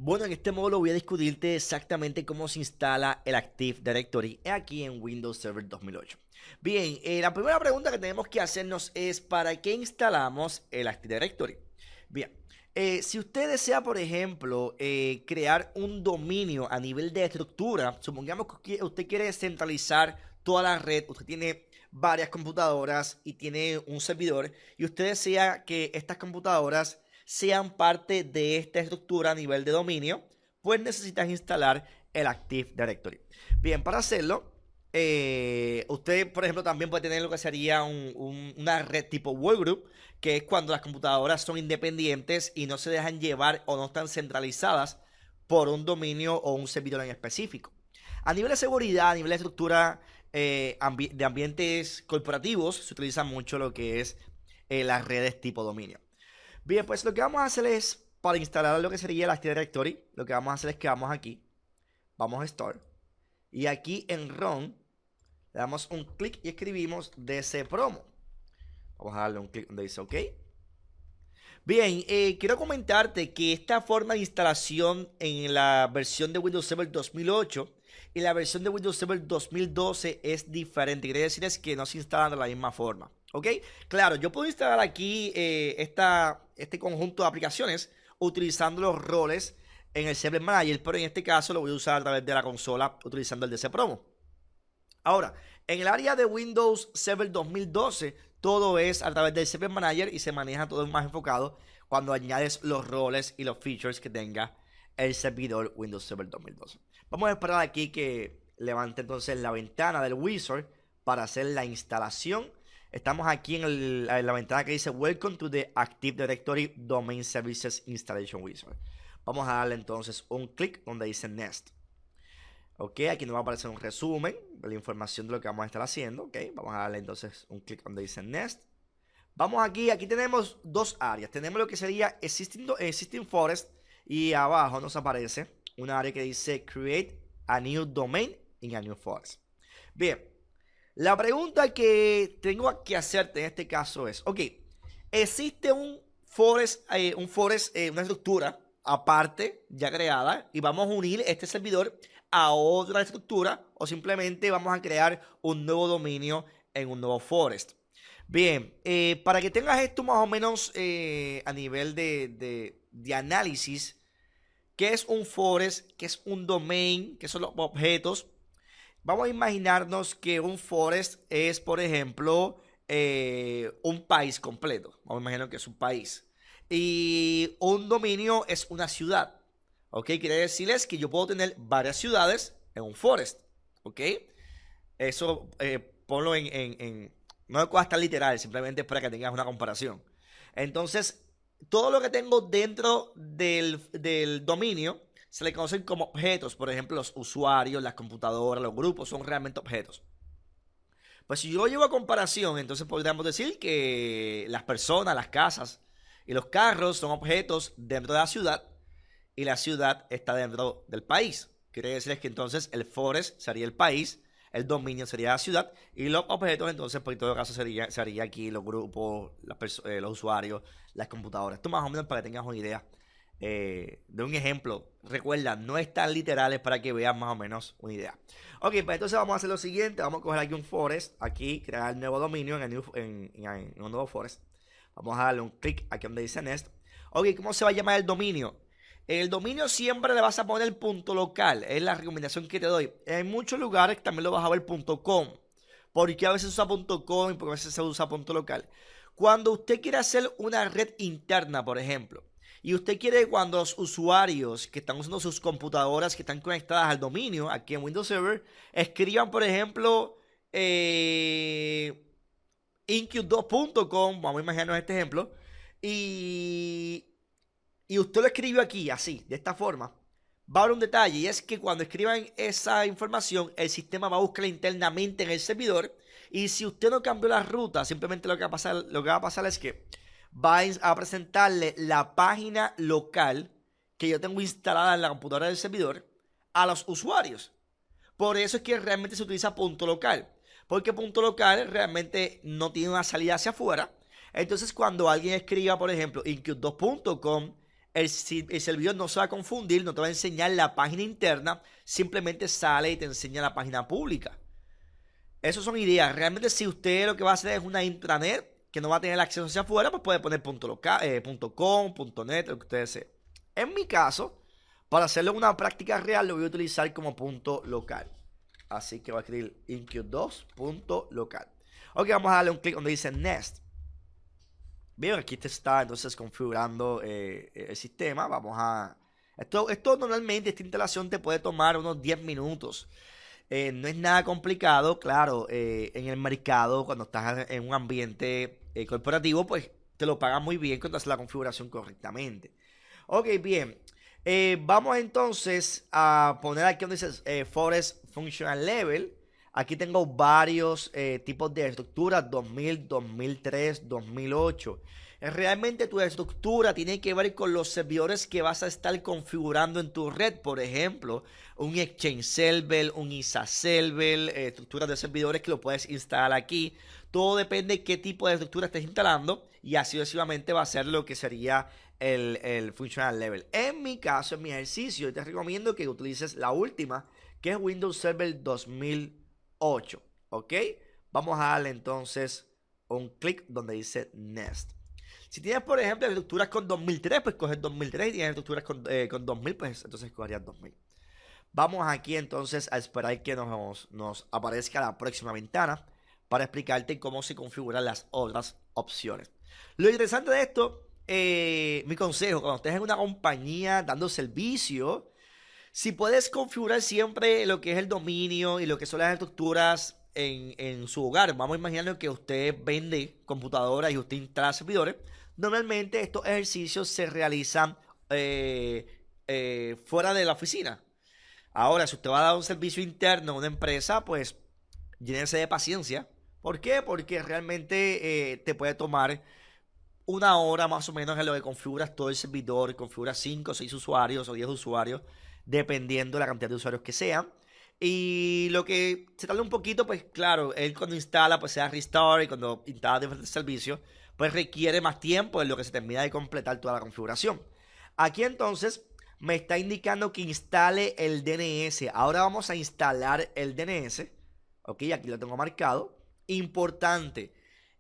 Bueno, en este módulo voy a discutirte exactamente cómo se instala el Active Directory aquí en Windows Server 2008. Bien, la primera pregunta que tenemos que hacernos es ¿para qué instalamos el Active Directory? Bien, si usted desea, por ejemplo, crear un dominio a nivel de estructura, supongamos que usted quiere centralizar toda la red, usted tiene varias computadoras y tiene un servidor y usted desea que estas computadoras sean parte de esta estructura a nivel de dominio, pues necesitas instalar el Active Directory. Bien, para hacerlo, usted, por ejemplo, también puede tener lo que sería una red tipo workgroup, que es cuando las computadoras son independientes y no se dejan llevar o no están centralizadas por un dominio o un servidor en específico. A nivel de seguridad, a nivel de estructura de ambientes corporativos, se utiliza mucho lo que es las redes tipo dominio. Bien, pues lo que vamos a hacer es, para instalar lo que sería el Active Directory, lo que vamos a hacer es que vamos aquí, vamos a Start, y aquí en Run, le damos un clic y escribimos DC Promo. Vamos a darle un clic donde dice OK. Bien, quiero comentarte que esta forma de instalación en la versión de Windows Server 2008 y la versión de Windows Server 2012 es diferente. Quiere decir es que no se instalan de la misma forma. ¿Ok? Claro, yo puedo instalar aquí este conjunto de aplicaciones utilizando los roles en el Server Manager, pero en este caso lo voy a usar a través de la consola utilizando el DC Promo. Ahora, en el área de Windows Server 2012, todo es a través del Server Manager y se maneja todo más enfocado cuando añades los roles y los features que tenga el servidor Windows Server 2012. Vamos a esperar aquí que levante entonces la ventana del Wizard para hacer la instalación. Estamos aquí en la ventana que dice Welcome to the Active Directory Domain Services Installation Wizard. Vamos a darle entonces un clic donde dice Next. Ok, aquí nos va a aparecer un resumen de la información de lo que vamos a estar haciendo. Ok, vamos a darle entonces un clic donde dice Next. Vamos aquí tenemos dos áreas. Tenemos lo que sería Existing Forest y abajo nos aparece una área que dice Create a New Domain in a New Forest. Bien, la pregunta que tengo que hacerte en este caso es, ok, existe una estructura aparte ya creada y vamos a unir este servidor a otra estructura o simplemente vamos a crear un nuevo dominio en un nuevo forest. Bien, para que tengas esto más o menos a nivel de análisis, ¿qué es un forest? ¿Qué es un domain? ¿Qué son los objetos? Vamos a imaginarnos que un forest es, por ejemplo, un país completo. Vamos a imaginar que es un país. Y un dominio es una ciudad. ¿Ok? Quiere decirles que yo puedo tener varias ciudades en un forest. ¿Ok? Eso ponlo no es cosa tan literal, simplemente para que tengas una comparación. Entonces, todo lo que tengo dentro del dominio se le conocen como objetos. Por ejemplo, los usuarios, las computadoras, los grupos son realmente objetos. Pues si yo lo llevo a comparación, entonces podríamos decir que las personas, las casas y los carros son objetos dentro de la ciudad y la ciudad está dentro del país. Quiere decir que entonces el forest sería el país, el dominio sería la ciudad y los objetos entonces por todo caso sería aquí los grupos, los usuarios, las computadoras. Esto más o menos para que tengas una idea de un ejemplo. Recuerda, no es tan literal, es para que veas más o menos una idea. Ok, pues entonces vamos a hacer lo siguiente. Vamos a coger aquí un forest, aquí crear el nuevo dominio en un nuevo forest. Vamos a darle un clic aquí donde dice Next. Ok, ¿cómo se va a llamar el dominio? El dominio siempre le vas a poner el punto local, es la recomendación que te doy. En muchos lugares también lo vas a ver punto .com. Porque a veces se usa punto .com y porque a veces se usa punto local. Cuando usted quiere hacer una red interna, por ejemplo, y usted quiere cuando los usuarios que están usando sus computadoras que están conectadas al dominio aquí en Windows Server, escriban, por ejemplo, inq2.com, vamos a imaginarnos este ejemplo, y y usted lo escribió aquí, así, de esta forma, va a haber un detalle y es que cuando escriban esa información, el sistema va a buscar internamente en el servidor y si usted no cambió la ruta, simplemente lo que va a pasar es que va a presentarle la página local que yo tengo instalada en la computadora del servidor a los usuarios. Por eso es que realmente se utiliza punto local. Porque punto local realmente no tiene una salida hacia afuera. Entonces, cuando alguien escriba, por ejemplo, inq2.com el servidor no se va a confundir, no te va a enseñar la página interna, simplemente sale y te enseña la página pública. Esas son ideas. Realmente si usted lo que va a hacer es una intranet que no va a tener acceso hacia afuera, pues puede poner .com, .net, lo que usted desee. En mi caso, para hacerlo una práctica real, lo voy a utilizar como punto local. Así que voy a escribir inq2.local. Ok, vamos a darle un clic donde dice Nest. Bien, aquí te está entonces configurando el sistema. Vamos a... Esto normalmente, esta instalación te puede tomar unos 10 minutos. No es nada complicado, claro, en el mercado, cuando estás en un ambiente corporativo, pues te lo pagan muy bien cuando haces la configuración correctamente. Ok, bien. Vamos entonces a poner aquí donde dice Forest Functional Level. Aquí tengo varios tipos de estructuras, 2000, 2003, 2008. Realmente tu estructura tiene que ver con los servidores que vas a estar configurando en tu red. Por ejemplo, un Exchange Server, un ISA Server, estructuras de servidores que lo puedes instalar aquí. Todo depende de qué tipo de estructura estés instalando y así sucesivamente va a ser lo que sería el Functional Level. En mi caso, en mi ejercicio, yo te recomiendo que utilices la última, que es Windows Server 2008. ¿Ok? Vamos a darle entonces un clic donde dice Nest. Si tienes, por ejemplo, estructuras con 2003, pues coges 2003. Y tienes estructuras con 2000, pues entonces cogerías 2000. Vamos aquí entonces a esperar que nos aparezca la próxima ventana para explicarte cómo se configuran las otras opciones. Lo interesante de esto, mi consejo, cuando estés en una compañía dando servicio, si puedes configurar siempre lo que es el dominio y lo que son las estructuras en su hogar, vamos a imaginar que usted vende computadoras y usted instala servidores. Normalmente estos ejercicios se realizan fuera de la oficina. Ahora, si usted va a dar un servicio interno a una empresa, pues llénese de paciencia. ¿Por qué? Porque realmente te puede tomar una hora más o menos en lo que configuras todo el servidor, configuras 5 o 6 usuarios o 10 usuarios, dependiendo de la cantidad de usuarios que sean. Y lo que se tarda un poquito, pues claro, él cuando instala, pues se da restart y cuando instala diferentes servicios, pues requiere más tiempo en lo que se termina de completar toda la configuración. Aquí entonces me está indicando que instale el DNS. Ahora vamos a instalar el DNS. Ok, aquí lo tengo marcado. Importante.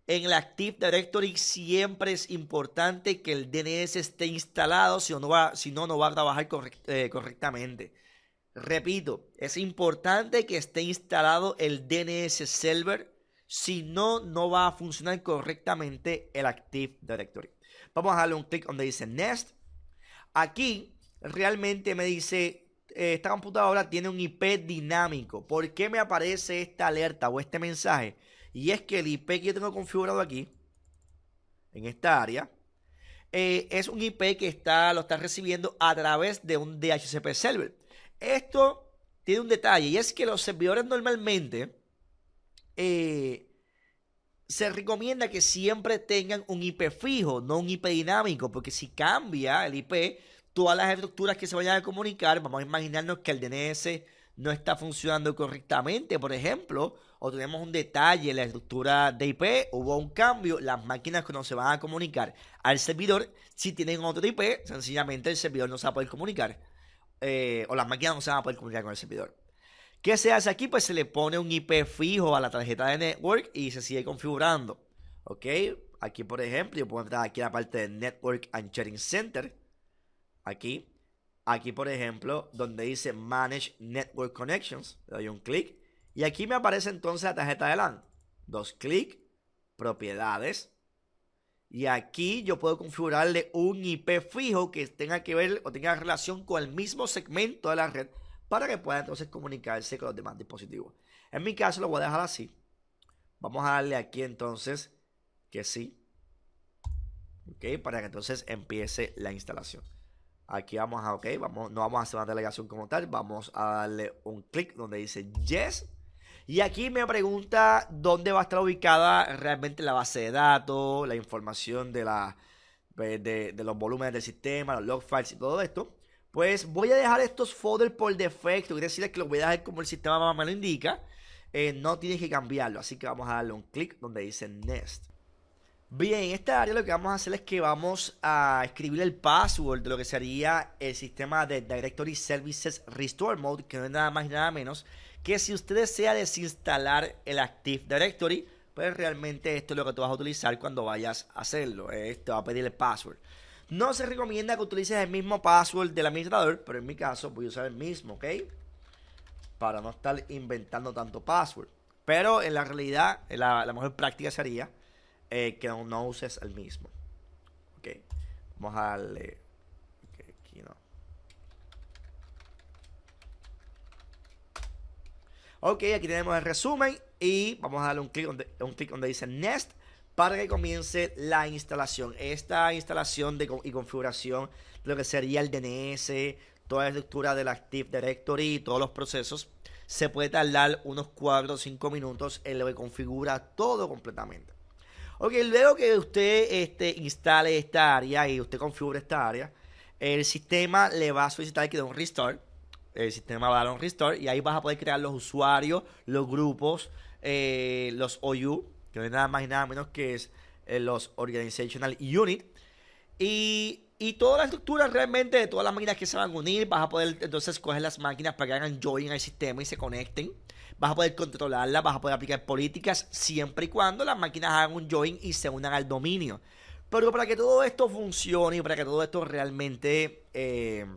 En el Active Directory siempre es importante que el DNS esté instalado, si no, no va a trabajar correctamente. Repito, es importante que esté instalado el DNS Server, si no, no va a funcionar correctamente el Active Directory. Vamos a darle un clic donde dice Nest. Aquí realmente me dice, esta computadora tiene un IP dinámico. ¿Por qué me aparece esta alerta o este mensaje? Y es que el IP que yo tengo configurado aquí, en esta área, es un IP que lo está recibiendo a través de un DHCP server. Esto tiene un detalle y es que los servidores normalmente se recomienda que siempre tengan un IP fijo, no un IP dinámico, porque si cambia el IP, todas las estructuras que se vayan a comunicar, vamos a imaginarnos que el DNS no está funcionando correctamente, por ejemplo, o tenemos un detalle en la estructura de IP, hubo un cambio, las máquinas que no se van a comunicar al servidor, si tienen otro IP, sencillamente el servidor no se va a poder comunicar, o las máquinas no se van a poder comunicar con el servidor. ¿Qué se hace aquí? Pues se le pone un IP fijo a la tarjeta de network y se sigue configurando. ¿Ok? Aquí, por ejemplo, yo puedo entrar aquí a la parte de Network and Sharing Center. Aquí. Aquí, por ejemplo, donde dice Manage Network Connections. Le doy un clic. Y aquí me aparece entonces la tarjeta de LAN. Dos clics. Propiedades. Y aquí yo puedo configurarle un IP fijo que tenga que ver o tenga relación con el mismo segmento de la red, para que pueda entonces comunicarse con los demás dispositivos. En mi caso lo voy a dejar así. Vamos a darle aquí entonces que sí. Ok, para que entonces empiece la instalación. Aquí vamos a, ok, no vamos a hacer una delegación como tal. Vamos a darle un clic donde dice Yes. Y aquí me pregunta dónde va a estar ubicada realmente la base de datos, la información de los volúmenes del sistema, los log files y todo esto. Pues voy a dejar estos folders por defecto. Quiere decir que los voy a dejar como el sistema me lo indica. No tienes que cambiarlo. Así que vamos a darle un clic donde dice Nest. Bien, en esta área lo que vamos a hacer es que vamos a escribir el password de lo que sería el sistema de Directory Services Restore Mode, que no es nada más y nada menos que si usted desea desinstalar el Active Directory, pues realmente esto es lo que tú vas a utilizar cuando vayas a hacerlo. Te va a pedir el password. No se recomienda que utilices el mismo password del administrador, pero en mi caso voy a usar el mismo, ¿ok? Para no estar inventando tanto password. Pero en la realidad, la mejor práctica sería que no uses el mismo. Ok, vamos a darle. Okay, aquí no. Ok, aquí tenemos el resumen y vamos a darle un clic donde dice Next para que comience la instalación. Esta instalación y configuración de lo que sería el DNS, toda la estructura del Active Directory y todos los procesos se puede tardar unos 4 o 5 minutos en lo que configura todo completamente. Ok, luego que usted instale esta área y usted configure esta área, el sistema le va a solicitar que dé un restart. El sistema va a dar un restart y ahí vas a poder crear los usuarios, los grupos, los OU, que no es nada más y nada menos que es los Organizational Unit. Y toda la estructura realmente de todas las máquinas que se van a unir, vas a poder entonces coger las máquinas para que hagan join al sistema y se conecten. Vas a poder controlarlas, vas a poder aplicar políticas siempre y cuando las máquinas hagan un join y se unan al dominio. Pero para que todo esto funcione y para que todo esto realmente esté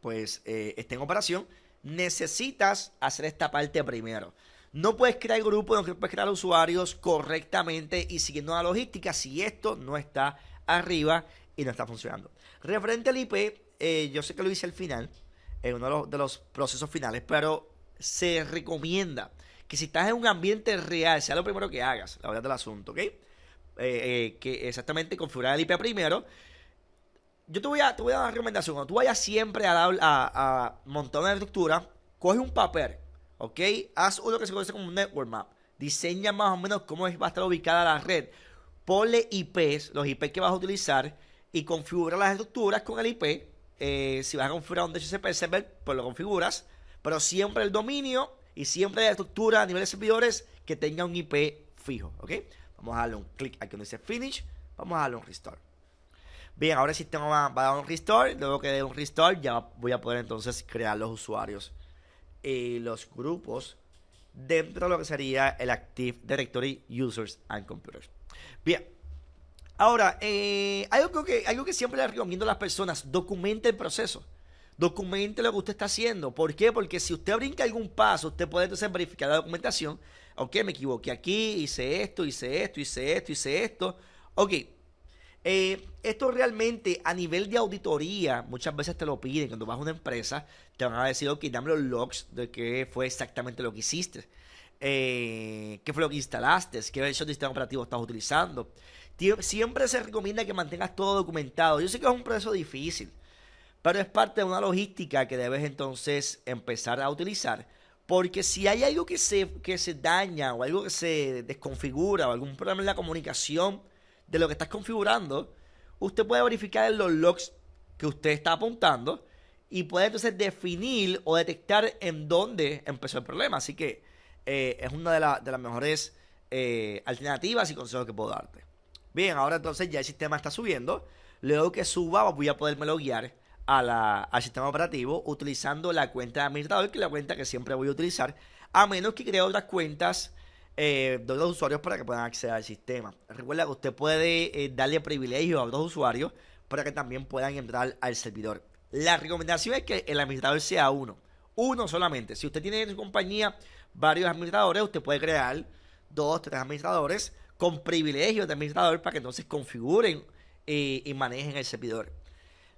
en operación, necesitas hacer esta parte primero. No puedes crear grupos, no puedes crear usuarios correctamente y siguiendo la logística si esto no está arriba y no está funcionando. Referente al IP, yo sé que lo hice al final, en uno de los procesos finales, pero se recomienda que si estás en un ambiente real, sea lo primero que hagas, la verdad del asunto, ¿ok? Que exactamente configurar el IP primero. Yo te voy a dar una recomendación. Cuando tú vayas siempre a montar una estructura, coge un papel, ¿ok? Haz uno que se conoce como un network map. Diseña más o menos cómo va a estar ubicada la red. Ponle IPs, los IPs que vas a utilizar y configura las estructuras con el IP. Si vas a configurar un DHCP server, pues lo configuras. Pero siempre el dominio y siempre la estructura a nivel de servidores que tenga un IP fijo, ¿ok? Vamos a darle un clic aquí donde dice Finish. Vamos a darle un Restore. Bien, ahora el sistema va a dar un restore. Luego que dé un restore, ya voy a poder entonces crear los usuarios y los grupos dentro de lo que sería el Active Directory Users and Computers. Bien, ahora, algo que siempre le recomiendo a las personas: documente el proceso. Documente lo que usted está haciendo. ¿Por qué? Porque si usted brinca algún paso, usted puede entonces verificar la documentación. Ok, me equivoqué aquí, hice esto, hice esto, hice esto, hice esto. Ok. Esto realmente a nivel de auditoría muchas veces te lo piden. Cuando vas a una empresa te van a decir, ok, dame los logs de qué fue exactamente lo que hiciste, qué fue lo que instalaste, qué versión de sistema operativo estás utilizando. Siempre se recomienda que mantengas todo documentado. Yo sé que es un proceso difícil, pero es parte de una logística que debes entonces empezar a utilizar. Porque si hay algo que se daña o algo que se desconfigura o algún problema en la comunicación de lo que estás configurando, usted puede verificar en los logs que usted está apuntando y puede entonces definir o detectar en dónde empezó el problema. Así que es una de las mejores alternativas y consejos que puedo darte. Bien, ahora entonces ya el sistema está subiendo. Luego que suba voy a poderme loguear al sistema operativo utilizando la cuenta de administrador, que es la cuenta que siempre voy a utilizar, a menos que cree otras cuentas de otros usuarios para que puedan acceder al sistema. Recuerda que usted puede darle privilegios a otros usuarios para que también puedan entrar al servidor. La recomendación es que el administrador sea uno solamente. Si usted tiene en su compañía varios administradores, usted puede crear 2, 3 administradores con privilegios de administrador para que entonces configuren y manejen el servidor.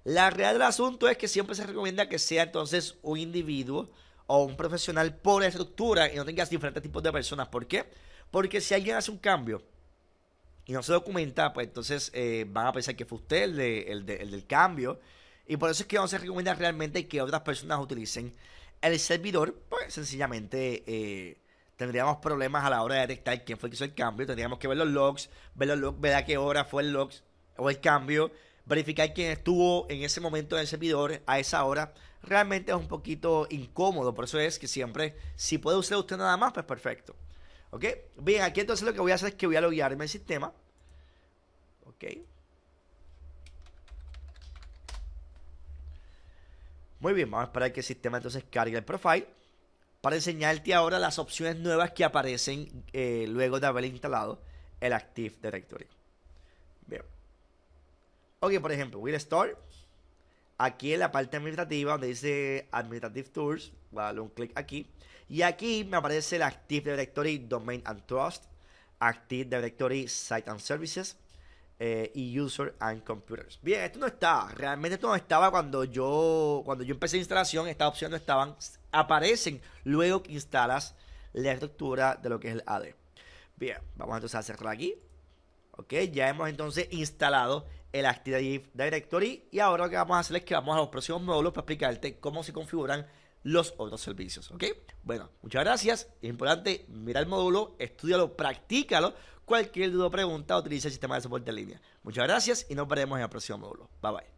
La realidad del asunto es que siempre se recomienda que sea entonces un individuo o un profesional por estructura y no tengas diferentes tipos de personas. ¿Por qué? Porque si alguien hace un cambio y no se documenta, pues entonces van a pensar que fue usted el del cambio. Y por eso es que no se recomienda realmente que otras personas utilicen el servidor. Pues sencillamente tendríamos problemas a la hora de detectar quién fue el que hizo el cambio. Tendríamos que ver los logs, ver a qué hora fue el log o el cambio, verificar quién estuvo en ese momento en el servidor a esa hora. Realmente es un poquito incómodo. Por eso es que siempre, si puede usar usted nada más, pues perfecto. ¿Ok? Bien, aquí entonces lo que voy a hacer es que voy a loguearme al sistema. Ok. Muy bien, vamos a esperar que el sistema entonces cargue el profile para enseñarte ahora las opciones nuevas que aparecen luego de haber instalado el Active Directory. Bien. Ok, por ejemplo, Will Store. Aquí en la parte administrativa donde dice Administrative Tools, voy a darle un clic aquí. Y aquí me aparece el Active Directory Domain and Trust, Active Directory Site and Services y User and Computers. Bien, esto no estaba, realmente esto no estaba cuando yo empecé la instalación, estas opciones no estaban, aparecen luego que instalas la estructura de lo que es el AD. Bien, vamos entonces a cerrar aquí. Ok, ya hemos entonces instalado el Active Directory y ahora lo que vamos a hacer es que vamos a los próximos módulos para explicarte cómo se configuran los otros servicios. Ok, bueno, muchas gracias. Es importante, mira el módulo, estúdialo, practícalo. Cualquier duda o pregunta, utiliza el sistema de soporte en línea. Muchas gracias y nos veremos en el próximo módulo. Bye bye.